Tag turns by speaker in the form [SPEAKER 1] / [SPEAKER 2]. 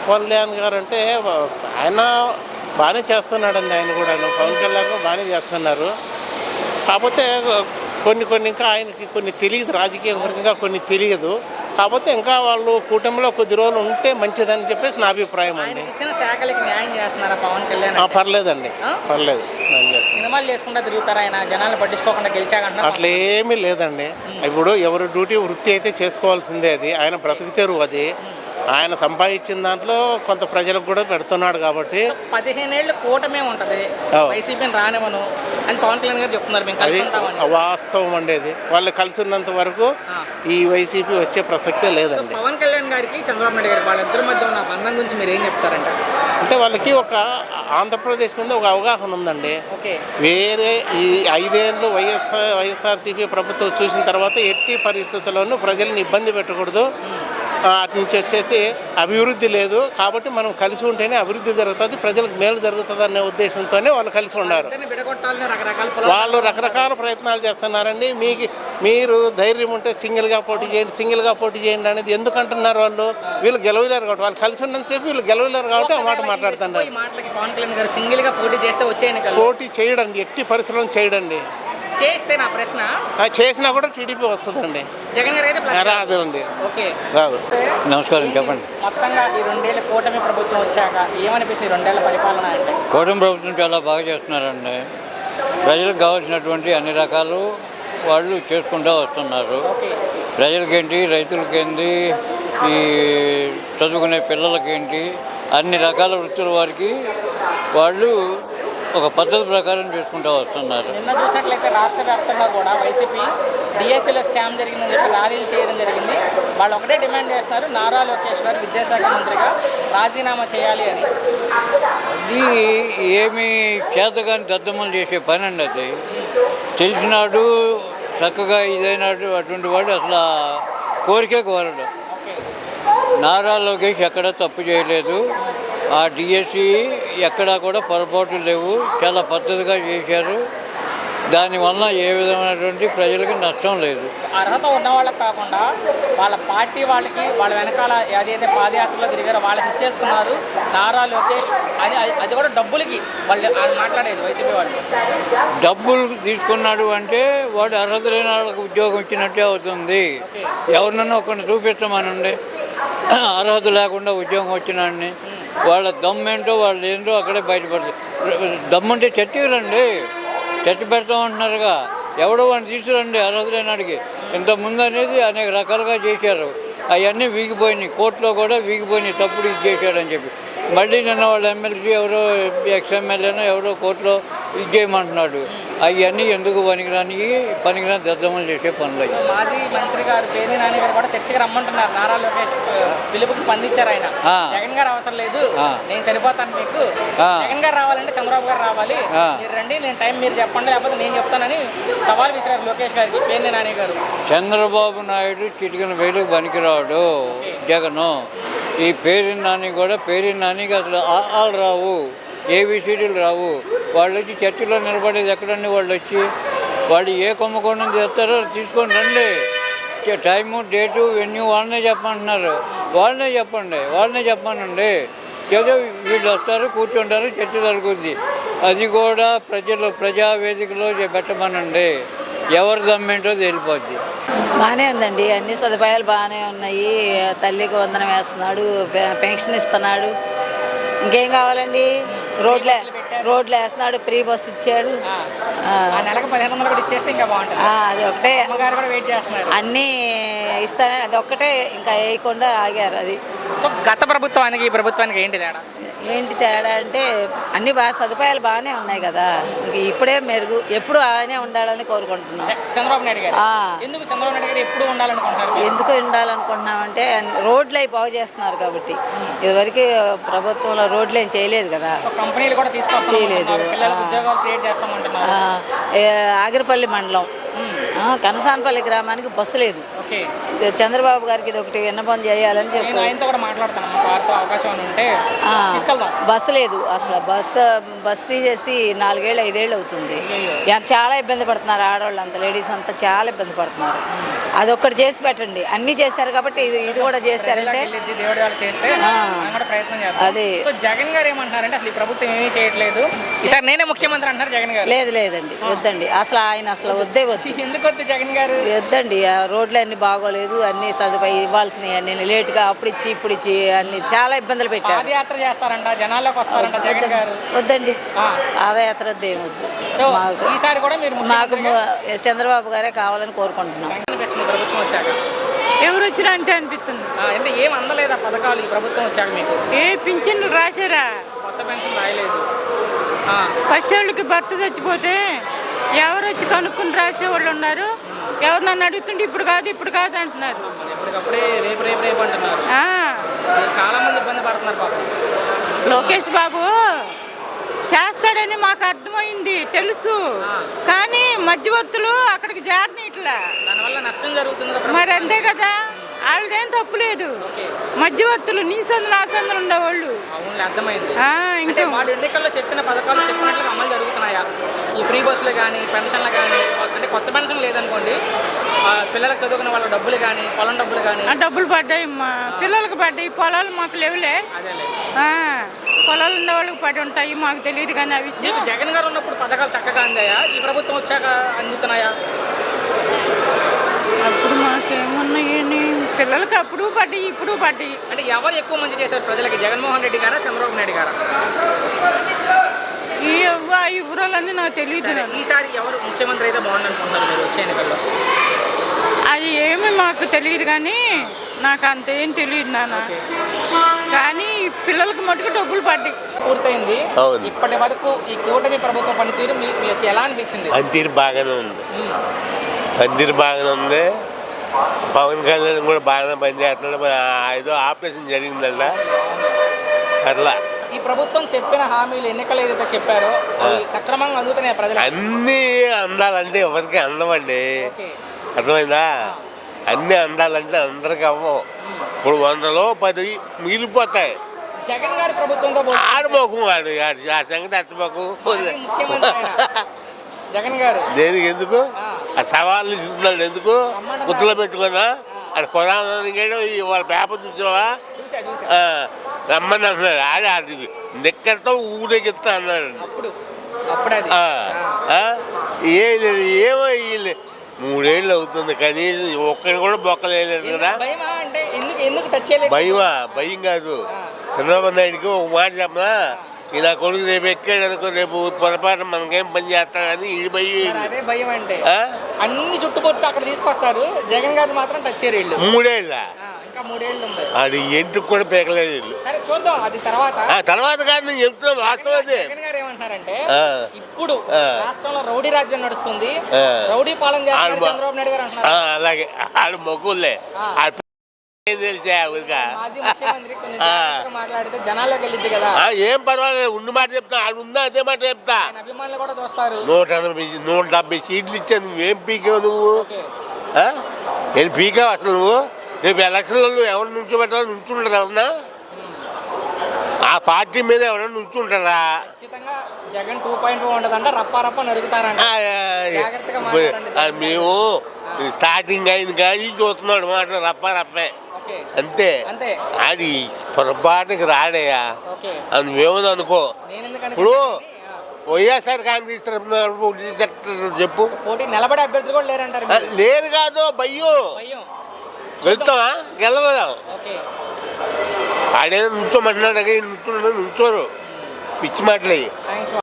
[SPEAKER 1] కళ్యాణ్ గారు అంటే ఆయన బాగానే చేస్తున్నాడండి. ఆయన కూడా పవన్ కళ్యాణ్ బాగానే చేస్తున్నారు. కాకపోతే కొన్ని ఇంకా ఆయనకి కొన్ని తెలియదు, రాజకీయ పరంగా కొన్ని తెలియదు. కాకపోతే ఇంకా వాళ్ళు కూటమిలో కొద్ది రోజులు ఉంటే మంచిదని చెప్పేసి నా అభిప్రాయం అండి.
[SPEAKER 2] ఇచ్చిన శాఖలకి న్యాయం చేస్తున్నారా పవన్ కళ్యాణ్?
[SPEAKER 1] పర్లేదండి, పర్లేదు.
[SPEAKER 2] సినిమాలు చేసుకుంటా తిరుగుతారా ఆయన? జనాలు పట్టించుకోకుండా గెలిచాకంటే
[SPEAKER 1] అట్లా ఏమీ లేదండి. ఇప్పుడు ఎవరి డ్యూటీ వృత్తి అయితే చేసుకోవాల్సిందే. అది ఆయన బ్రతుకు తెరువు. అది ఆయన సంపాదించిన దాంట్లో కొంత ప్రజలకు కూడా పెడుతున్నాడు కాబట్టి
[SPEAKER 2] 15 ఏళ్ళు కూటమే ఉంటుంది, వైసీపీని రానివ్వను అని పవన్ కళ్యాణ్ గారు చెప్తున్నారు. మేము కలిసి ఉంటామని.
[SPEAKER 1] వాస్తవం అండి. అది వాళ్ళు కలిసి ఉన్నంత వరకు ఈ వైసీపీ వచ్చే ప్రసక్తే లేదండి.
[SPEAKER 2] పవన్ కళ్యాణ్ గారికి చంద్రబాబు నాయుడు గారు వాళ్ళిద్దరి మధ్య ఉన్న బంధం గురించి మీరు ఏం చెప్తారంటే?
[SPEAKER 1] అంటే వాళ్ళకి ఒక ఆంధ్రప్రదేశ్ మీద ఒక అవగాహన ఉందండి. వేరే ఈ 5 ఏళ్ళు వైఎస్ఆర్సీపీ ప్రభుత్వం చూసిన తర్వాత ఎట్టి పరిస్థితుల్లోనూ ప్రజల్ని ఇబ్బంది పెట్టకూడదు, అటు నుంచి వచ్చేసి అభివృద్ధి లేదు కాబట్టి మనం కలిసి ఉంటేనే అభివృద్ధి జరుగుతుంది, ప్రజలకు మేలు జరుగుతుంది అనే ఉద్దేశంతోనే వాళ్ళు కలిసి ఉన్నారు. వాళ్ళు రకరకాల ప్రయత్నాలు చేస్తున్నారండి. మీరు ధైర్యం ఉంటే సింగిల్గా పోటీ చేయండి అనేది ఎందుకు అంటున్నారు? వీళ్ళు గెలవలేరు కాబట్టి, వాళ్ళు కలిసి ఉన్నంతసేపు వీళ్ళు గెలవలేరు కాబట్టి ఆ మాట మాట్లాడుతున్నారు. పోటీ చేయడండి, ఎట్టి పరిస్థితుల్లో చేయడండి.
[SPEAKER 2] చేస్తే నా ప్రశ్న
[SPEAKER 1] చేసినా కూడా టీడీపీ వస్తుందండి,
[SPEAKER 2] జగన్ గారు అయితే
[SPEAKER 1] రాదండి.
[SPEAKER 2] ఓకే,
[SPEAKER 1] రాదు.
[SPEAKER 3] నమస్కారం, చెప్పండి.
[SPEAKER 2] మొత్తంగా ఈ 2 ఏళ్ళ కూటమి ప్రభుత్వం వచ్చాక ఏమనిపిస్తుంది? 2 ఏళ్ల పరిపాలన అంటే
[SPEAKER 3] కూటమి ప్రభుత్వం చాలా బాగా చేస్తున్నారండి. ప్రజలకు కావాల్సినటువంటి అన్ని రకాలు వాళ్ళు చేసుకుంటూ వస్తున్నారు. ప్రజలకేంటి, రైతులకేంటి, ఈ చదువుకునే పిల్లలకేంటి, అన్ని రకాల వృత్తుల వారికి వాళ్ళు ఒక పద్ధతి ప్రకారం చేసుకుంటూ వస్తున్నారు.
[SPEAKER 2] నిన్న చూసినట్లయితే రాష్ట్ర వ్యాప్తంగా కూడా వైసీపీ డిఎస్సీలో స్కామ్ జరిగిందని చెప్పి ర్యాలీలు చేయడం జరిగింది. వాళ్ళు ఒకటే డిమాండ్ చేస్తున్నారు, నారా లోకేష్ గారు విద్యాశాఖ మంత్రిగా రాజీనామా చేయాలి అని.
[SPEAKER 3] అది ఏమి చేతగాని దద్దమ్మలు చేసే పని అండి. అది తెలిసినాడు, చక్కగా ఇదైనాడు, అటువంటి వాడు అసలు కోరికే కోరడు. నారా లోకేష్ ఎక్కడ తప్పు చేయలేదు. ఆ డిఎస్సి ఎక్కడా కూడా పొరపాట్లు లేవు, చాలా పద్ధతిగా చేశారు. దానివల్ల ఏ విధమైనటువంటి ప్రజలకు నష్టం లేదు.
[SPEAKER 2] అర్హత ఉన్న వాళ్ళకి కాకుండా వాళ్ళ పార్టీ వాళ్ళకి, వాళ్ళ వెనకాల ఏదైతే పాదయాత్రలో తిరిగారో వాళ్ళకి ఇచ్చేసుకున్నారు నారా లోకేష్ అని. అది కూడా డబ్బులకి వాళ్ళు మాట్లాడేది వైసీపీ వాళ్ళు.
[SPEAKER 3] డబ్బులు తీసుకున్నాడు అంటే వాడు అర్హత లేని వాళ్ళకి ఉద్యోగం ఇచ్చినట్టే అవుతుంది. ఎవరినన్నా ఒకరిని చూపించమనండి, అర్హత లేకుండా ఉద్యోగం వచ్చినాడిని. వాళ్ళ దమ్మేంటో వాళ్ళు ఏంటో అక్కడే బయటపడుతుంది. దమ్ముంటే చర్చకి రండి, చర్చ పెడతామంటున్నారుగా, ఎవడో వాడిని తీసుకురండి అర్హత లేనాడికి. ఇంతకుముందు అనేది అనేక రకాలుగా చేశారు, అవన్నీ వీగిపోయినాయి, కోర్టులో కూడా వీగిపోయినాయి, తప్పుడు ఇది చేశాడని చెప్పి. మళ్ళీ నిన్న వాళ్ళ ఎమ్మెల్సీ ఎవరో ఎక్స్ఎమ్మెల్యేనో ఎవరో కోర్టులో ఇది చేయమంటున్నాడు. అవన్నీ ఎందుకు పనికిరాని దద్దమ్మలు చేసే పనులు.
[SPEAKER 2] మాజీ మంత్రి గారు పేర్ని నాని గారు కూడా చర్చకి రమ్మంటున్నారు. నారా లోకేష్ పిలుపుకి స్పందించారు ఆయన. జగన్ గారు అవసరం లేదు, నేను సరిపోతాను మీకు, జగన్ గారు రావాలంటే చంద్రబాబు గారు రావాలి, మీరు రండి, నేను టైం మీరు చెప్పండి లేకపోతే నేను చెప్తానని సవాల్ విసిరారు లోకేష్ గారికి పేర్ని నాని గారు.
[SPEAKER 3] చంద్రబాబు నాయుడు చిటికిన వేలుకు పనికిరాడు జగను. ఈ పేరు నాని కూడా నానికి అసలు ఆలు రావు, ఏబిసిడీలు రావు. వాళ్ళు వచ్చి చర్చిలో నిలబడేది ఎక్కడండి? వాళ్ళు ఏ కుంభకోణం చేస్తారో తీసుకొని రండి, టైము డేటు వెన్యూ వాళ్ళనే చెప్పమంటున్నారు. వాళ్ళనే చెప్పానండి. ఏదో వీళ్ళు వస్తారు, కూర్చుంటారు, చర్చ జరుగుతుంది. అది కూడా ప్రజావేదికలో పెట్టమనండి, ఎవరి దమ్మేంటో తెలిపోద్ది.
[SPEAKER 4] బాగానే ఉందండి, అన్ని సదుపాయాలు బాగానే ఉన్నాయి. తల్లికి వందనం వేస్తున్నాడు, పెన్షన్ ఇస్తున్నాడు, ఇంకేం కావాలండి? రోడ్లు వేస్తున్నాడు, ఫ్రీ బస్ ఇచ్చాడు. అది ఒకటే, అన్నీ ఇస్తానని అది ఒక్కటే ఇంకా వేయకుండా ఆగారు. అది
[SPEAKER 2] గత ప్రభుత్వానికి ఈ ప్రభుత్వానికి ఏంటి తేడా
[SPEAKER 4] అంటే అన్ని బాగా సదుపాయాలు బాగానే ఉన్నాయి కదా. ఇప్పుడే మెరుగు, ఎప్పుడు ఆయనే ఉండాలని కోరుకుంటున్నాం.
[SPEAKER 2] చంద్రబాబు నాయుడు గారు ఎందుకు చంద్రబాబు నాయుడు గారు ఎప్పుడు ఉండాలనుకుంటున్నారు?
[SPEAKER 4] ఎందుకు ఉండాలనుకుంటున్నామంటే రోడ్లు అవి బాగు చేస్తున్నారు కాబట్టి. ఇదివరకు ప్రభుత్వంలో రోడ్లు ఏం చేయలేదు కదా,
[SPEAKER 2] కంపెనీలు కూడా
[SPEAKER 4] చేయలేదు. ఆగిరిపల్లి మండలం కనసానపల్లి గ్రామానికి బస్సు లేదు.
[SPEAKER 2] ఓకే.
[SPEAKER 4] చంద్రబాబు గారికి ఇది ఒకటి విన్నపం చేయాలని
[SPEAKER 2] నేను
[SPEAKER 4] చెప్పారు.
[SPEAKER 2] ఆయనతో కూడా మాట్లాడతాను సార్తో అవకాశం అని ఉంటే తీసుకెళ్దాం.
[SPEAKER 4] బస్సు లేదు అసలు. బస్సు తీసేసి 4 ఏళ్ళు 5 ఏళ్ళు అవుతుంది. చాలా ఇబ్బంది పడుతున్నారు ఆడవాళ్ళు అంతా, లేడీస్ అంతా చాలా ఇబ్బంది పడుతున్నారు. అదొక్కటి చేసి పెట్టండి. అన్నీ చేశారు కాబట్టి ఇది కూడా చేశారంటే
[SPEAKER 2] దేవుడి వాళ్ళు చేస్తే మనం కూడా ప్రయత్నం చేస్తాం.
[SPEAKER 4] అదే.
[SPEAKER 2] సో జగన్ గారు ఏమంటున్నారంటే అసలు ఈ ప్రభుత్వం ఏమీ చేయట్లేదు, ఈసారి నేనే ముఖ్యమంత్రి అంటున్నారు జగన్ గారు.
[SPEAKER 4] లేదండి వద్దండి అసలు. ఆయన అసలు వద్దే వద్దు.
[SPEAKER 2] ఎందుకు వద్దు జగన్ గారు?
[SPEAKER 4] వద్దండి. ఆ రోడ్లు అన్ని బాగోలేదు, అన్ని సదుపాయం ఇవ్వాల్సినవి అన్ని లేటుగా అప్పుడు ఇచ్చి ఇప్పుడు ఇచ్చి అన్ని చాలా ఇబ్బందులు పెట్టారు.
[SPEAKER 2] పాదయాత్ర చేస్తారంట, జనాల్లోకి వస్తారంట జగన్ గారు.
[SPEAKER 4] వద్దండి పాదయాత్ర వద్దు, ఏమొద్దు.
[SPEAKER 2] సో ఈసారి కూడా మీరు
[SPEAKER 4] మాకు చంద్రబాబు గారే కావాలని కోరుకుంటున్నాం.
[SPEAKER 2] అనిపిస్తుంది ప్రభుత్వం వచ్చాక?
[SPEAKER 5] ఎవరు వచ్చినా అంతే అనిపిస్తుంది.
[SPEAKER 2] అంటే ఏం అందలేదా పథకాలు ఈ ప్రభుత్వం వచ్చాక మీకు?
[SPEAKER 5] ఏ పింఛన్లు రాశారా?
[SPEAKER 2] కొత్త పెన్షన్ రాయలేదు.
[SPEAKER 5] పసివాళ్ళకి భర్త చచ్చిపోతే ఎవరు వచ్చి కనుక్కుని రాసేవాళ్ళు ఉన్నారు. ఎవరు నన్ను అడుగుతుంటే ఇప్పుడు కాదు అంటున్నారు.
[SPEAKER 2] ఎప్పటికప్పుడే రేపు అంటున్నారు. చాలా మంది ఇబ్బంది పడుతున్నారు పాపం.
[SPEAKER 5] లోకేష్ బాబు చేస్తాడని మాకు అర్థమైంది, తెలుసు. కానీ మధ్యవర్తులు అక్కడికి చేరనీట్లా.
[SPEAKER 2] దానివల్ల నష్టం జరుగుతుంది.
[SPEAKER 5] మరి అంతే కదా, వాళ్ళదేం తప్పు లేదు. మధ్యవర్తులు నీ సందులు ఆ సందులు ఉండేవాళ్ళు.
[SPEAKER 2] అవును, అర్థమైంది.
[SPEAKER 5] ఇంకా
[SPEAKER 2] వాళ్ళు ఎన్నికల్లో చెప్పిన పథకాలు చెప్పినట్లు అమలు జరుగుతున్నాయా? ఈ ఫ్రీ బస్సులు కానీ, పెన్షన్లు కానీ, అంటే కొత్త పెన్షన్ లేదనుకోండి, పిల్లలకు చదువుకున్న వాళ్ళ డబ్బులు కానీ, పొలం డబ్బులు కానీ.
[SPEAKER 5] డబ్బులు పడ్డాయి మా పిల్లలకు పడ్డాయి. పొలాలు మాకు లేవులే.
[SPEAKER 2] అదేలే.
[SPEAKER 5] పొలాలు ఉన్న వాళ్ళకి పడి ఉంటాయి, మాకు తెలియదు. కానీ అవి
[SPEAKER 2] జగన్ గారు ఉన్నప్పుడు పథకాలు చక్కగా అందాయా? ఈ ప్రభుత్వం వచ్చాక అందుతున్నాయా?
[SPEAKER 5] అప్పుడు మాకేమున్నాయని పిల్లలకి అప్పుడు పడ్డాయి, ఇప్పుడు పడ్డాయి.
[SPEAKER 2] అంటే ఎవరు ఎక్కువ మంచి చేశారు ప్రజలకి, జగన్మోహన్ రెడ్డి గారా చంద్రబాబు నాయుడు గారా?
[SPEAKER 5] ఈ ఊరాలన్నీ నాకు తెలియదు.
[SPEAKER 2] ఈసారి ఎవరు ముఖ్యమంత్రి అయితే బాగుంది అనుకుంటున్నారు మీరు వచ్చే ఎన్నికల్లో?
[SPEAKER 5] అది ఏమి మాకు తెలియదు, కానీ నాకు అంతేం తెలియదు నాన్న. కానీ పిల్లలకి మటుకు డబ్బులు పడ్డాయి.
[SPEAKER 2] పూర్తయింది. ఇప్పటి వరకు ఈ కూటమి ప్రభుత్వ పనితీరు మీకు ఎలా అనిపించింది?
[SPEAKER 1] పనితీరు బాగానే ఉంది. పవన్ కళ్యాణ్ కూడా బాగానే పనిచేస్తున్నాడు. ఏదో ఆపరేషన్ జరిగిందంట అట్లా.
[SPEAKER 2] ఈ ప్రభుత్వం చెప్పిన హామీలు ఎన్నికలు ఏదైతే చెప్పారో సక్రమంగా అందుతున్నాయి ప్రజలు?
[SPEAKER 1] అన్నీ అందాలంటే ఎవరికి అందమండి, అర్థమైందా? అన్నీ అందాలంటే అందరికి అవ్వవు. ఇప్పుడు 100లో 10 మిగిలిపోతాయి.
[SPEAKER 2] జగన్ గారి ప్రభుత్వంతో
[SPEAKER 1] ఆడబోకు వాడు ఆ సంగతి అట్టబోకు.
[SPEAKER 2] జగన్ గారు
[SPEAKER 1] దేనికి ఎందుకు ఆ సవాళ్ళు చూస్తున్నాడు? ఎందుకు గుర్తులో పెట్టుకున్నా అది కొనాలని వాళ్ళ పేపర్ చూసావా? రమ్మని అంటున్నాడు. ఆడి నెక్కడితో ఊరేగిస్తా అన్నాడు. ఏమో 3 ఏళ్ళు అవుతుంది, కనీసం ఒక్కడిని కూడా బొక్కలేదు కదా. భయం కాదు. చంద్రబాబు నాయుడికి ఒక మాట చెప్పనా, ఈ నా కొడుకు రేపు ఎక్కాడు అనుకో, రేపు పొరపాటు మనకేం పని చేస్తాడని ఈ
[SPEAKER 2] భయం. అంటే అన్ని చుట్టుపక్కల అక్కడ తీసుకొస్తారు, జగన్ గారు మాత్రం టచ్ చేయరు.
[SPEAKER 1] 3 ఏళ్ళ
[SPEAKER 2] ఇంకా 3 ఏళ్ళు ఉంది.
[SPEAKER 1] అది ఎంటుకు కూడా పేకలేదు వీళ్ళు.
[SPEAKER 2] చూద్దాం అది
[SPEAKER 1] తర్వాత కాదు, నేను చెప్తున్నా వాస్తవం అదే.
[SPEAKER 2] జగన్ గారు ఏమంటున్నారంటే ఇప్పుడు రాష్ట్రంలో రౌడీ రాజ్యం నడుస్తుంది, రౌడీ పాలన చేస్తున్నారు చంద్రబాబు నాయుడు గారు అంటున్నారు.
[SPEAKER 1] అలాగే ఆడు మొగ్గులే తెలిసా
[SPEAKER 2] మాట్లాడితే జనాల్లోకి వెళ్ళిద్ది కదా.
[SPEAKER 1] ఏం పర్వాలేదు, ఉండి మాట చెప్తా. ఆడు ఉందా అదే మాట చెప్తా.
[SPEAKER 2] అభిమానులు కూడా చూస్తారు.
[SPEAKER 1] 170 సీట్లు ఇచ్చాను. నువ్వేం పీకావు? నువ్వు ఏం పీకావు అసలు? నువ్వు రేపు ఎలక్షన్లలో ఎవరు నుంచోబెట్టాలో నుంచుంటారు ఎవరన్నా? ఆ పార్టీ మీద ఎవరైనా నుంచుంటారా?
[SPEAKER 2] ఖచ్చితంగా జగన్ 2.0 ఉండదంట, రప్ప నరుగుతారంట.
[SPEAKER 1] మేము స్టార్టింగ్ అయింది కానీ చూస్తున్నాడు మాట రప్పే అంతే. అది పొరపాటుకి రాడేయా అని నువ్వేమని అనుకో. ఇప్పుడు వైఎస్ఆర్ కాంగ్రెస్ తరఫున చెప్పు,
[SPEAKER 2] నిలబడే అభ్యర్థులు కూడా లేరంటారు.
[SPEAKER 1] లేరు కాదు, భయ్యో వెళ్తావా? గెలవదాం. ఆడేదో నుంచోమంటున్నాడు, నుంచోరు పిచ్చి మాటలు.